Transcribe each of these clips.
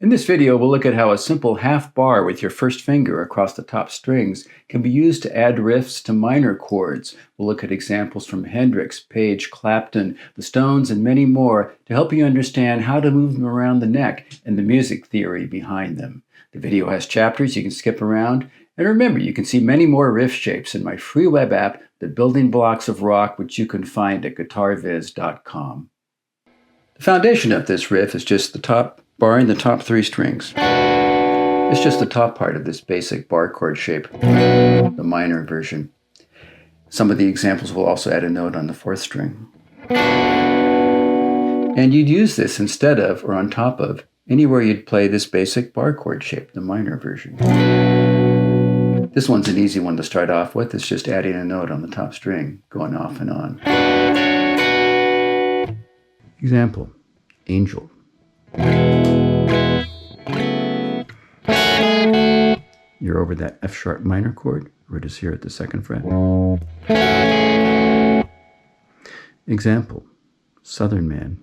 In this video, we'll look at how a simple half bar with your first finger across the top strings can be used to add riffs to minor chords. We'll look at examples from Hendrix, Page, Clapton, the Stones, and many more to help you understand how to move them around the neck and the music theory behind them. The video has chapters you can skip around. And remember, you can see many more riff shapes in my free web app, The Building Blocks of Rock, which you can find at guitarviz.com. The foundation of this riff is just the top bar in the top three strings. It's just the top part of this basic bar chord shape, the minor version. Some of the examples will also add a note on the fourth string. And you'd use this instead of or on top of anywhere you'd play this basic bar chord shape, the minor version. This one's an easy one to start off with. It's just adding a note on the top string, going off and on. Example, Angel. You're over that F sharp minor chord, where it is here at the second fret. Example, Southern Man.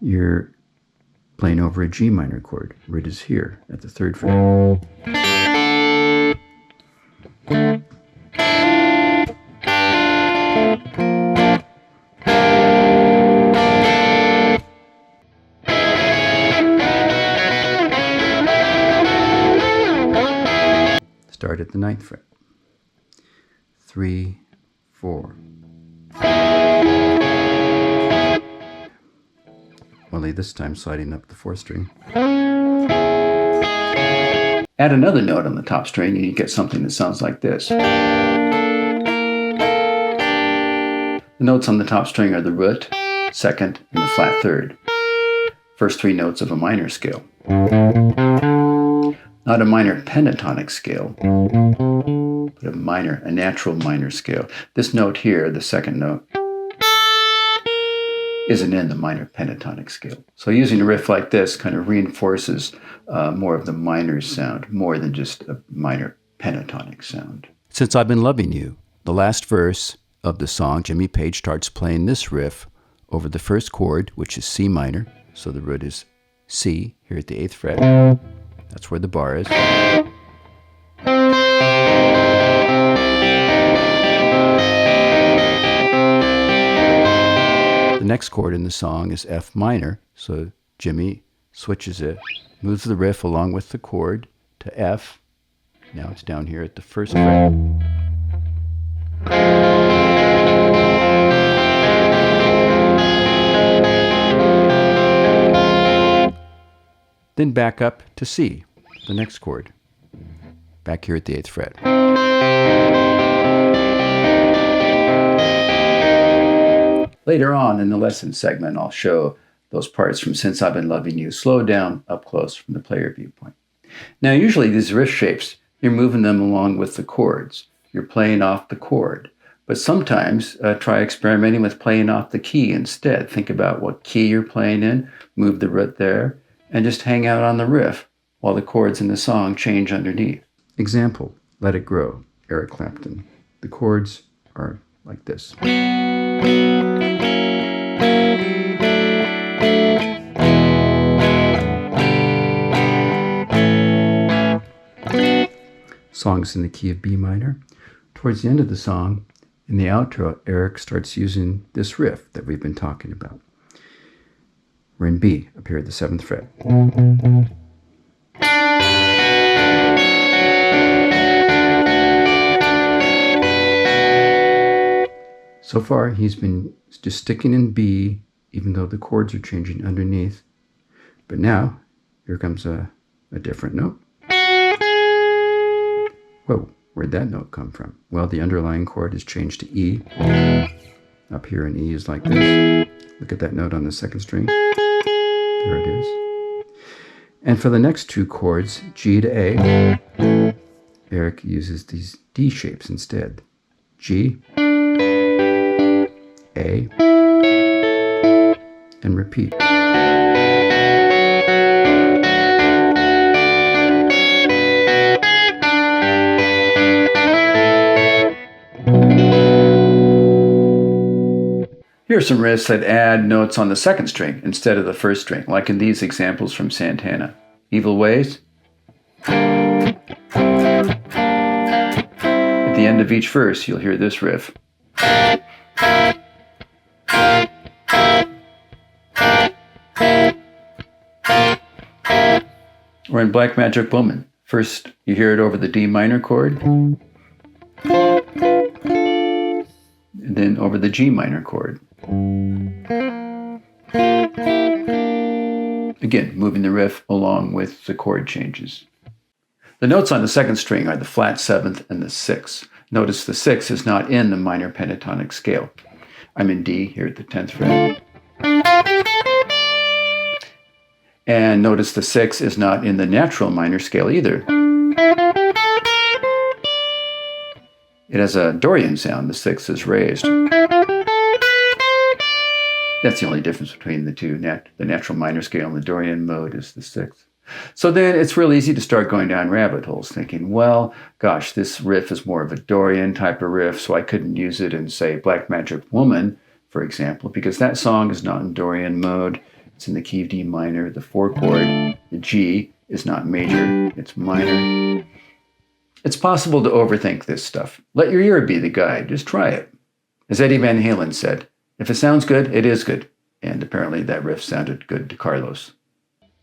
You're playing over a G minor chord, where it is here at the third fret. Start at the ninth fret. 3, 4. Only this time sliding up the fourth string. Add another note on the top string and you get something that sounds like this. The notes on the top string are the root, second, and the flat third. First three notes of a minor scale. Not a minor pentatonic scale, but a natural minor scale. This note here, the second note, isn't in the minor pentatonic scale. So using a riff like this kind of reinforces more of the minor sound, more than just a minor pentatonic sound. Since I've Been Loving You, the last verse of the song, Jimmy Page starts playing this riff over the first chord, which is C minor. So the root is C here at the 8th fret. That's where the bar is. The next chord in the song is F minor, so Jimmy switches it, moves the riff along with the chord to F. Now it's down here at the first fret. Then back up to C, the next chord, back here at the 8th fret. Later on in the lesson segment, I'll show those parts from Since I've Been Loving You, slowed down up close from the player viewpoint. Now, usually these riff shapes, you're moving them along with the chords. You're playing off the chord. But sometimes try experimenting with playing off the key instead. Think about what key you're playing in, move the root there, and just hang out on the riff while the chords in the song change underneath. Example, Let It Grow, Eric Clapton. The chords are like this. Song's in the key of B minor. Towards the end of the song, in the outro, Eric starts using this riff that we've been talking about. We're in B, up here at the 7th fret. So far, he's been just sticking in B, even though the chords are changing underneath. But now, here comes a different note. Whoa, where'd that note come from? Well, the underlying chord is changed to E. Up here in E is like this. Look at that note on the second string. There it is. And for the next two chords, G to A, Eric uses these D shapes instead. G, A, and repeat. Here are some riffs that add notes on the second string instead of the first string, like in these examples from Santana. Evil Ways. At the end of each verse, you'll hear this riff. Or in Black Magic Woman, first you hear it over the D minor chord, and then over the G minor chord. Again, moving the riff along with the chord changes. The notes on the second string are the flat seventh and the sixth. Notice the sixth is not in the minor pentatonic scale. I'm in D here at the 10th fret. And notice the sixth is not in the natural minor scale either. It has a Dorian sound. The sixth is raised. That's the only difference between the two. The natural minor scale and the Dorian mode is the sixth. So then it's real easy to start going down rabbit holes thinking, well, gosh, this riff is more of a Dorian type of riff, so I couldn't use it in, say, Black Magic Woman, for example, because that song is not in Dorian mode. It's in the key of D minor, the 4 chord. The G is not major, it's minor. It's possible to overthink this stuff. Let your ear be the guide. Just try it. As Eddie Van Halen said, if it sounds good, it is good. And apparently that riff sounded good to Carlos.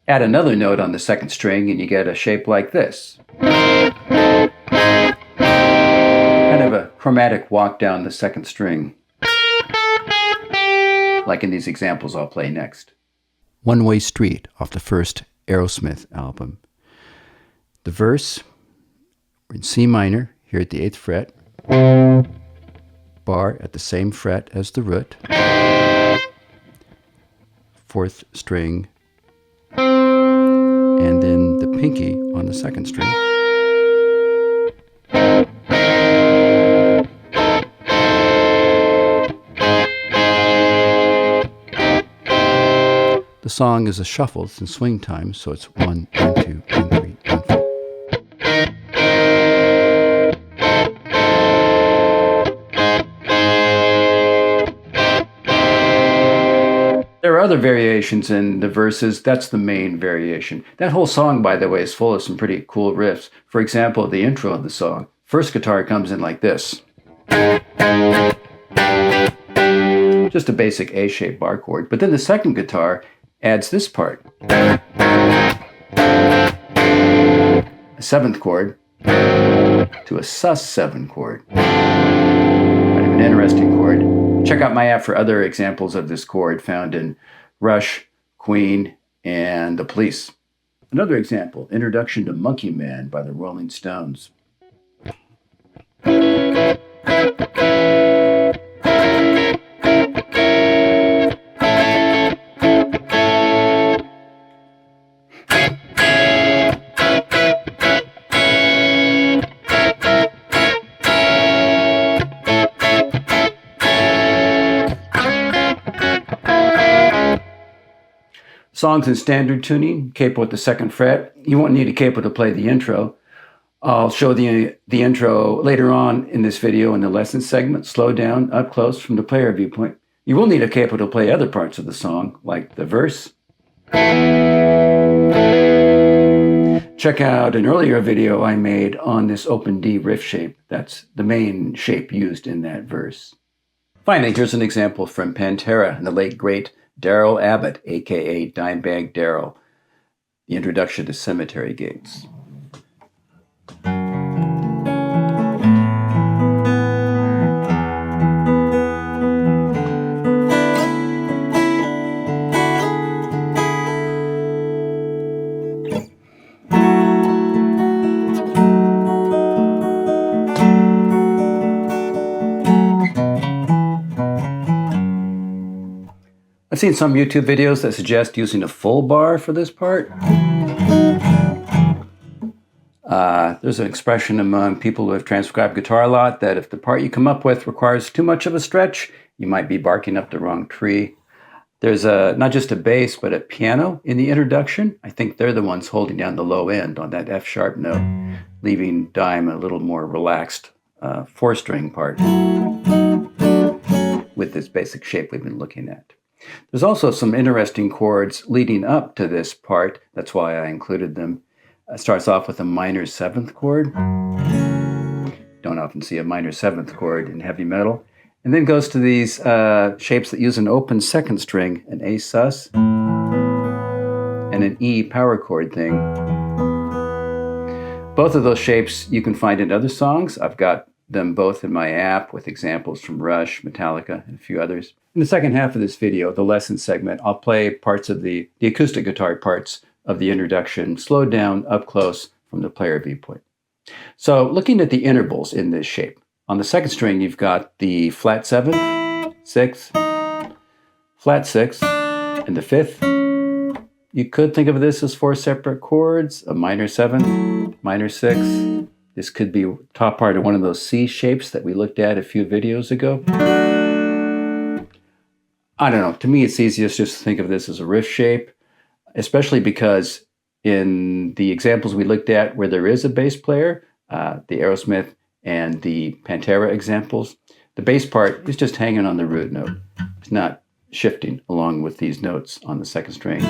Add another note on the second string and you get a shape like this. Kind of a chromatic walk down the second string, like in these examples I'll play next. One Way Street off the first Aerosmith album. The verse, we're in C minor, here at the 8th fret. Bar at the same fret as the root. 4th string. And then the pinky on the second string. The song is a shuffle, it's in swing time, so it's 1, 1, 2, 1, 3, 1, 4. There are other variations in the verses. That's the main variation. That whole song, by the way, is full of some pretty cool riffs. For example, the intro of the song. First guitar comes in like this. Just a basic A-shaped bar chord. But then the second guitar adds this part. A 7th chord to a sus7 chord. Kind of an interesting chord. Check out my app for other examples of this chord found in Rush, Queen, and The Police. Another example, Introduction to Monkey Man by the Rolling Stones. Songs in standard tuning, capo at the 2nd fret. You won't need a capo to play the intro. I'll show the intro later on in this video in the lesson segment, slow down, up close from the player viewpoint. You will need a capo to play other parts of the song, like the verse. Check out an earlier video I made on this open D riff shape. That's the main shape used in that verse. Finally, here's an example from Pantera and the late great Darrell Abbott, a.k.a. Dimebag Darrell, the introduction to Cemetery Gates. I've seen some YouTube videos that suggest using a full bar for this part. There's an expression among people who have transcribed guitar a lot that if the part you come up with requires too much of a stretch, you might be barking up the wrong tree. There's not just a bass, but a piano in the introduction. I think they're the ones holding down the low end on that F sharp note, leaving Dime a little more relaxed 4-string part. with this basic shape we've been looking at. There's also some interesting chords leading up to this part. That's why I included them. It starts off with a minor 7th chord. Don't often see a minor 7th chord in heavy metal. And then goes to these shapes that use an open 2nd string, an A sus, and an E power chord thing. Both of those shapes you can find in other songs. I've got them both in my app with examples from Rush, Metallica, and a few others. In the second half of this video, the lesson segment, I'll play parts of the acoustic guitar parts of the introduction, slowed down up close from the player viewpoint. So looking at the intervals in this shape, on the 2nd string, you've got the flat 7th, 6th, flat 6th, and the 5th. You could think of this as 4 separate chords, a minor 7th, minor 6th. This could be top part of one of those C shapes that we looked at a few videos ago. I don't know. To me, it's easiest just to think of this as a riff shape, especially because in the examples we looked at where there is a bass player, the Aerosmith and the Pantera examples, the bass part is just hanging on the root note. It's not shifting along with these notes on the 2nd string.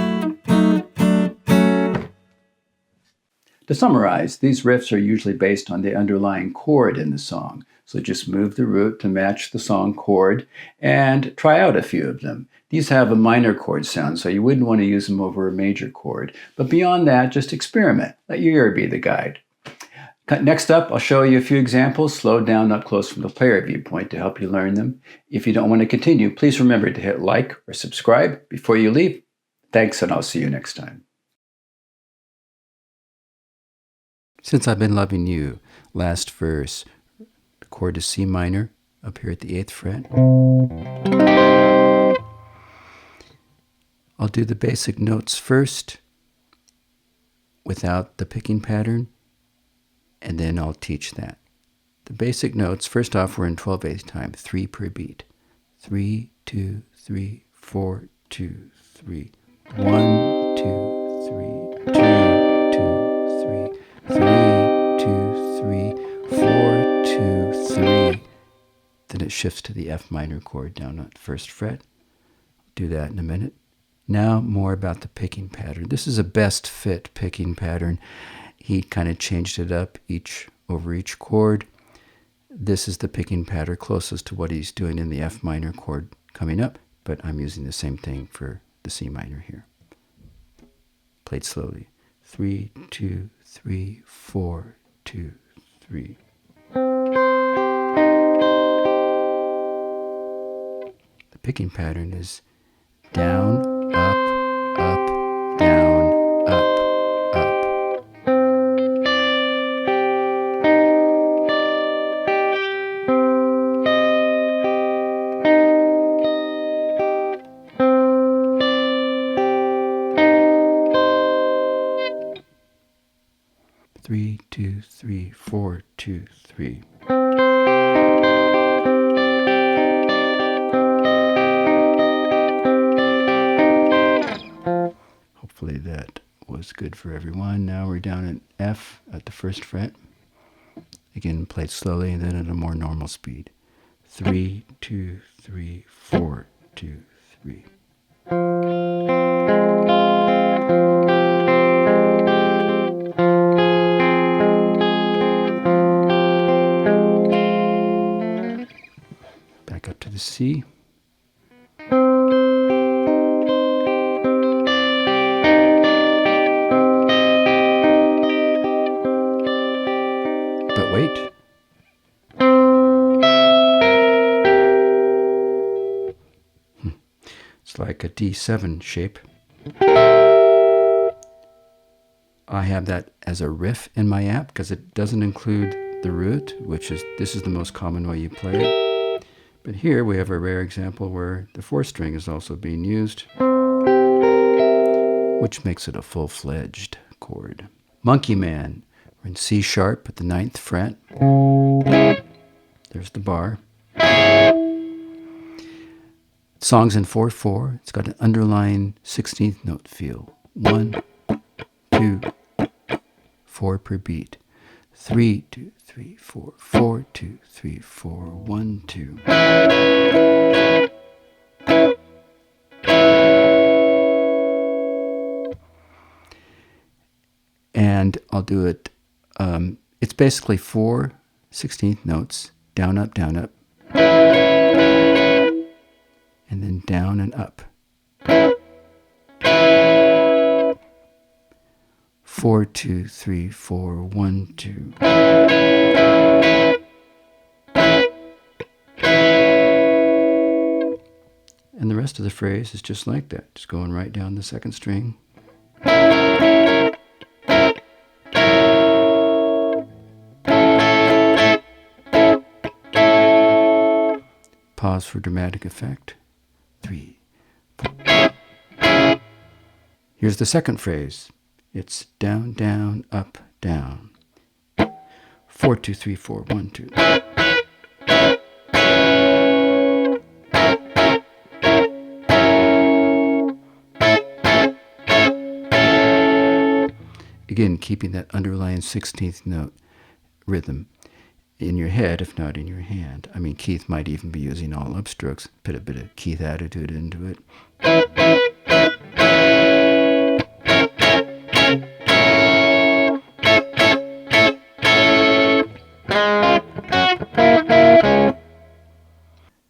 To summarize, these riffs are usually based on the underlying chord in the song. So just move the root to match the song chord and try out a few of them. These have a minor chord sound, so you wouldn't want to use them over a major chord. But beyond that, just experiment. Let your ear be the guide. Next up, I'll show you a few examples slowed down up close from the player viewpoint to help you learn them. If you don't want to continue, please remember to hit like or subscribe before you leave. Thanks, and I'll see you next time. Since I've Been Loving You, last verse, the chord is C minor, up here at the 8th fret. I'll do the basic notes first, without the picking pattern, and then I'll teach that. The basic notes, first off, we're in 12/8 time, 3 per beat. 3, 2, 3, 4, 2, 3. 1, 2, 3, 2, 2, 3, 3, 2, 3, 4, 2, 3. Then it shifts to the F minor chord down at 1st fret. Do that in a minute. Now more about the picking pattern. This is a best fit picking pattern. He kind of changed it up over each chord. This is the picking pattern closest to what he's doing in the F minor chord coming up, but I'm using the same thing for the C minor here. Played slowly. 3, 2, 3, 4, 2, 3. The picking pattern is down, up, up, down, up, up. 3, 2, 3, 4, 2, 3. Hopefully that was good for everyone. Now we're down at F at the 1st fret. Again, played slowly and then at a more normal speed. 3, 2, 3, 4, 2, 3. Back up to the C. But wait. It's like a D7 shape. I have that as a riff in my app because it doesn't include the root, this is the most common way you play it. But here we have a rare example where the 4th string is also being used, which makes it a full-fledged chord. Monkey Man, we're in C sharp at the 9th fret. There's the bar. Song's in 4/4. It's got an underlying 16th note feel. 1, 2, 4 per beat. 3, 2, 3, 4, 4, 2, 3, 4, 1, 2. And I'll do it, it's basically 4 16th notes, down, up, and then down and up. 4, 2, 3, 4, 1, 2. And the rest of the phrase is just like that, just going right down the second string. Pause for dramatic effect. 3, 4. Here's the second phrase. It's down, down, up, down. 4, 2, 3, 4, 1, 2. Again, keeping that underlying 16th note rhythm in your head, if not in your hand. I mean, Keith might even be using all upstrokes, put a bit of Keith attitude into it.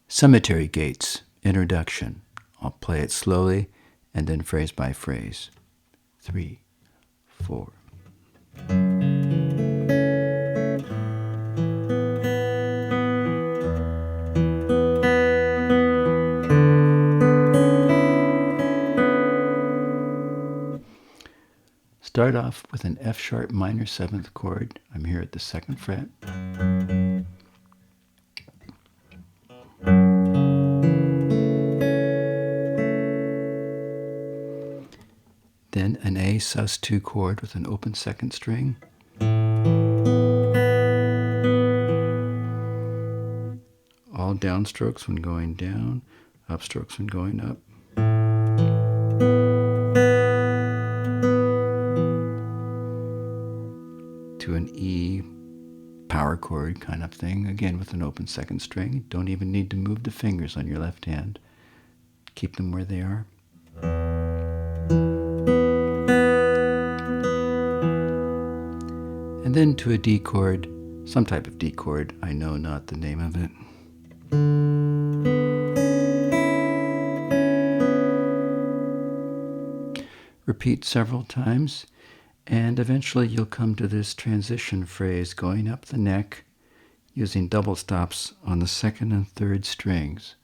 Cemetery Gates, introduction. I'll play it slowly and then phrase by phrase. 3, 4. Start off with an F sharp minor 7th chord. I'm here at the 2nd fret. Then an A sus2 chord with an open 2nd string. All downstrokes when going down, upstrokes when going up. To an E power chord kind of thing, again with an open 2nd string. Don't even need to move the fingers on your left hand. Keep them where they are. And then to a D chord, some type of D chord, I know not the name of it. Repeat several times, and eventually you'll come to this transition phrase going up the neck using double stops on the 2nd and 3rd strings.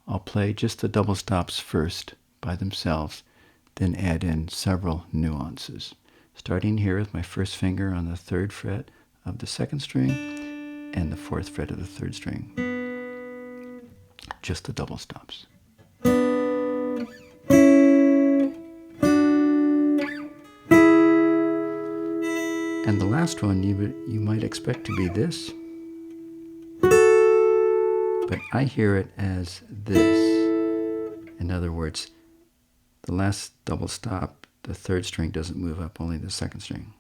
I'll play just the double stops first by themselves, then add in several nuances. Starting here with my first finger on the 3rd fret of the 2nd string and the 4th fret of the 3rd string. Just the double stops. And the last one you might expect to be this, but I hear it as this. In other words, the last double stop, the 3rd string doesn't move up, only the 2nd string.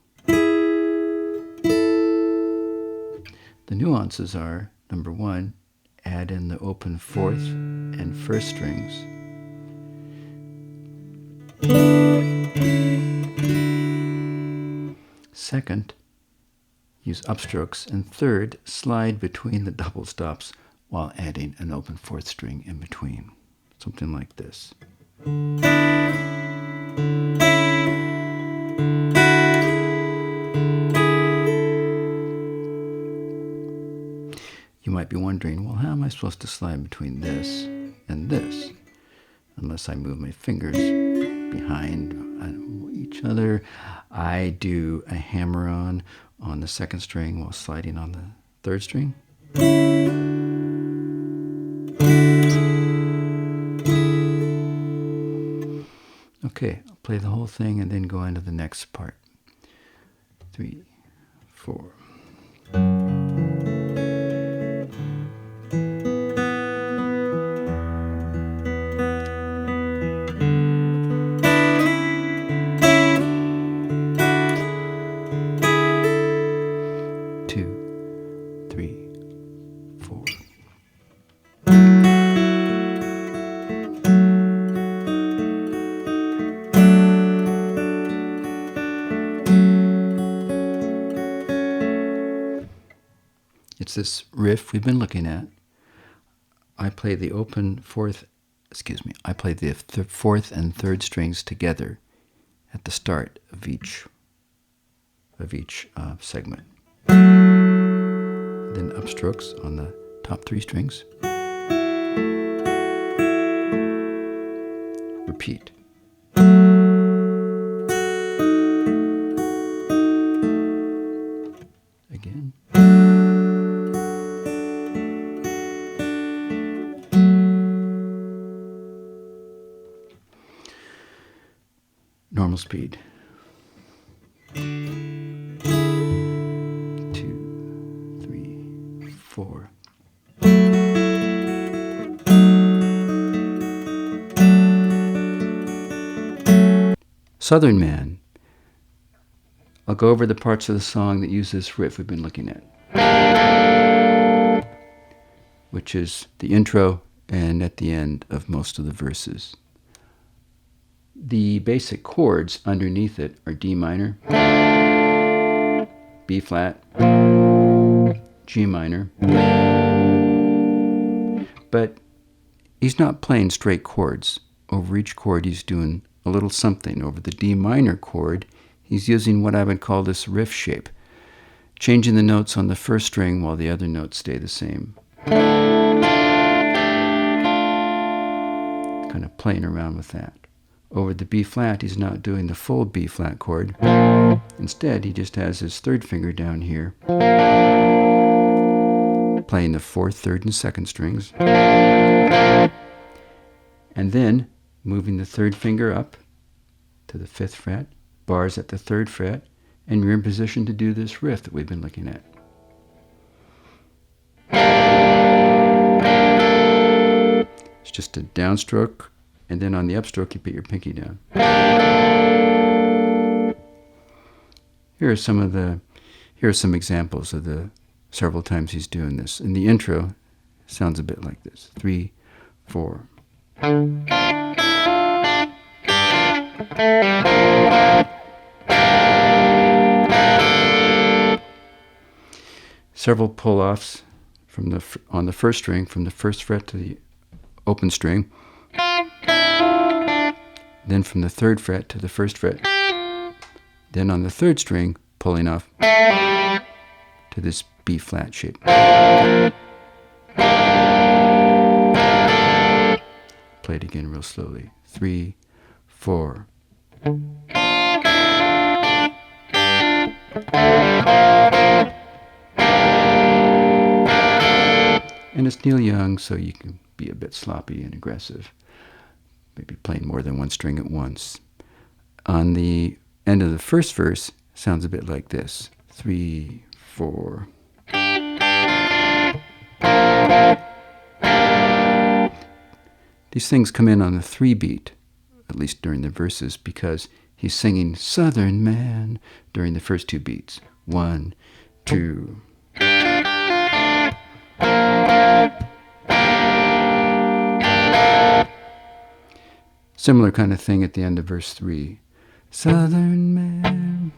The nuances are, number 1, add in the open 4th and 1st strings. Second, use upstrokes, and third, slide between the double stops while adding an open 4th string in between. Something like this. You might be wondering, well, how am I supposed to slide between this and this? Unless I move my fingers behind each other. I do a hammer-on the 2nd string while sliding on the 3rd string. Okay, I'll play the whole thing and then go into the next part. 3, 4. it's this riff we've been looking at. I play the fourth and third strings together at the start of each segment. Then upstrokes on the top three strings. Repeat. Again. Normal speed. 2, 3, 4. Southern Man. I'll go over the parts of the song that use this riff we've been looking at, which is the intro and at the end of most of the verses. The basic chords underneath it are D minor, B flat, G minor, but he's not playing straight chords. Over each chord he's doing a little something. Over the D minor chord, he's using what I would call this riff shape, changing the notes on the first string while the other notes stay the same. Kind of playing around with that. Over the B flat, he's not doing the full B flat chord. Instead, he just has his third finger down here, playing the fourth, third, and second strings. And then moving the third finger up to the fifth fret, bars at the third fret, and you're in position to do this riff that we've been looking at. It's just a downstroke, and then on the upstroke you put your pinky down. Here are some examples of the several times he's doing this. In the intro, it sounds a bit like this. 3, 4. Several pull-offs on the first string, from the first fret to the open string, then from the third fret to the first fret, then on the third string, pulling off to this B flat shape. Play it again real slowly. 3, 4. And it's Neil Young, so you can be a bit sloppy and aggressive. Maybe playing more than one string at once. On the end of the first verse, sounds a bit like this. 3, 4. These things come in on the 3 beat, at least during the verses, because he's singing Southern Man during the first 2 beats. 1, 2. Similar kind of thing at the end of verse 3. Southern Man.